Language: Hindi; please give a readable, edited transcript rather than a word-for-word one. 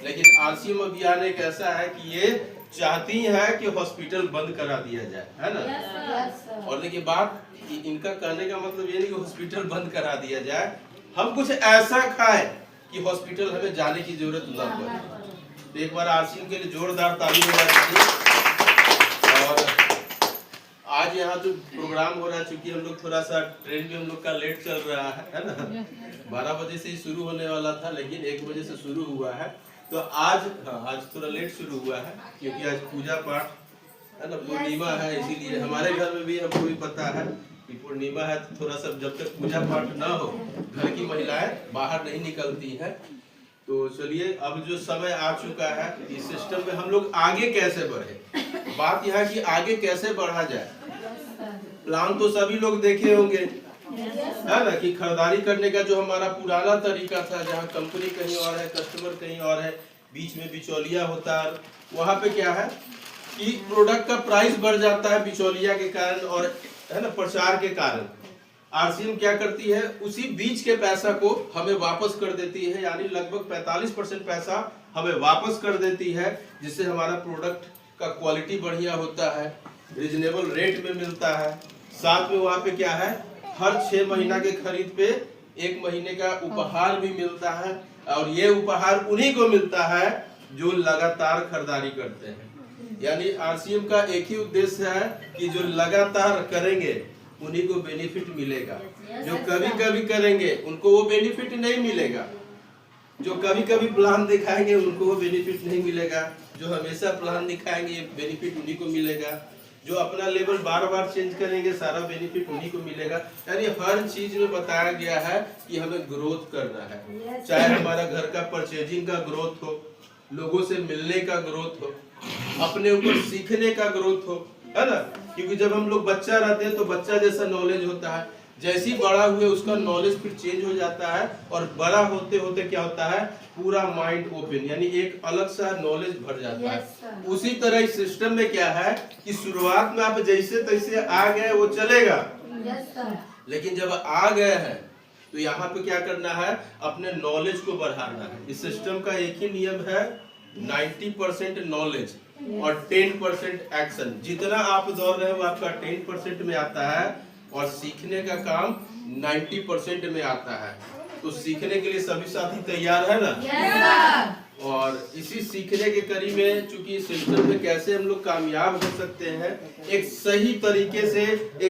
लेकिन आरसीएम अभियान एक ऐसा है कि ये चाहती है कि हॉस्पिटल बंद करा दिया जाए, है ना। और देखिए बात इनका कहने का मतलब ये नहीं कि हॉस्पिटल बंद करा दिया जाए, हम कुछ ऐसा खाएं कि हॉस्पिटल हमें जाने की जरूरत न पड़े। तो एक बार आरसीएम के लिए जोरदार ताली बजा दीजिए। और आज यहाँ जो प्रोग्राम हो रहा है, चूंकि हम लोग थोड़ा सा ट्रेन भी हम लोग का लेट चल रहा है ना, 12 बजे से ही शुरू होने वाला था लेकिन 1 बजे से शुरू हुआ है। तो आज आज थोड़ा लेट शुरू हुआ है क्योंकि आज पूजा पाठ है ना, पूर्णिमा है, इसीलिए हमारे घर में भी हमको भी पता है कि पूर्णिमा है। तो थोड़ा सा जब तक पूजा पाठ ना हो घर की महिलाएं बाहर नहीं निकलती हैं। तो चलिए अब जो समय आ चुका है इस सिस्टम में हम लोग आगे कैसे बढ़े, बात यह है कि आगे कैसे बढ़ा जाए। प्लान तो सभी लोग देखे होंगे है ना, कि खरीदारी करने का जो हमारा पुराना तरीका था, जहाँ कंपनी कहीं और है, कस्टमर कहीं और है, बीच में बिचौलिया होता है, वहाँ पे क्या है कि प्रोडक्ट का प्राइस बढ़ जाता है बिचौलिया के कारण और है ना प्रचार के कारण। आरसीएम क्या करती है, उसी बीच के पैसा को हमें वापस कर देती है, यानी लगभग 45% पैसा हमें वापस कर देती है, जिससे हमारा प्रोडक्ट का क्वालिटी बढ़िया होता है, रीजनेबल रेट में मिलता है। साथ में वहाँ पे क्या है, हर 6 महीना के खरीद पे 1 महीने का उपहार भी मिलता है, और ये उपहार उन्हीं को मिलता है जो लगातार खरीदारी करते हैं। यानी आरसीएम का एक ही उद्देश्य है कि जो लगातार करेंगे उन्हीं को बेनिफिट मिलेगा, जो कभी कभी करेंगे उनको वो बेनिफिट नहीं मिलेगा, जो कभी कभी प्लान दिखाएंगे उनको वो बेनिफिट नहीं मिलेगा, जो हमेशा प्लान दिखाएंगे बेनिफिट उन्हीं को मिलेगा, जो अपना लेवल बार बार चेंज करेंगे सारा बेनिफिट उन्हीं को मिलेगा। यानी हर चीज में बताया गया है कि हमें ग्रोथ करना है, चाहे हमारा घर का परचेजिंग का ग्रोथ हो, लोगों से मिलने का ग्रोथ हो, अपने ऊपर सीखने का ग्रोथ हो, है ना। क्योंकि जब हम लोग बच्चा रहते हैं तो बच्चा जैसा नॉलेज होता है, जैसे ही बड़ा हुए उसका नॉलेज फिर चेंज हो जाता है, और बड़ा होते होते क्या होता है, पूरा माइंड ओपन, यानी एक अलग सा नॉलेज भर जाता है। उसी तरह इस सिस्टम में क्या है कि शुरुआत में आप जैसे तैसे आ गए वो चलेगा, लेकिन जब आ गए हैं तो यहाँ पे क्या करना है, अपने नॉलेज को बढ़ाना है। इस सिस्टम का एक ही नियम है, 90% नॉलेज और 10% एक्शन। जितना आप दौड़ रहे हो आपका 10% में आता है, और सीखने का काम 90% में आता है। तो सीखने के लिए सभी साथी तैयार है ना। और इसी सीखने के कड़ी में चूंकि सिस्टम में कैसे हम लोग कामयाब हो सकते हैं, एक सही तरीके से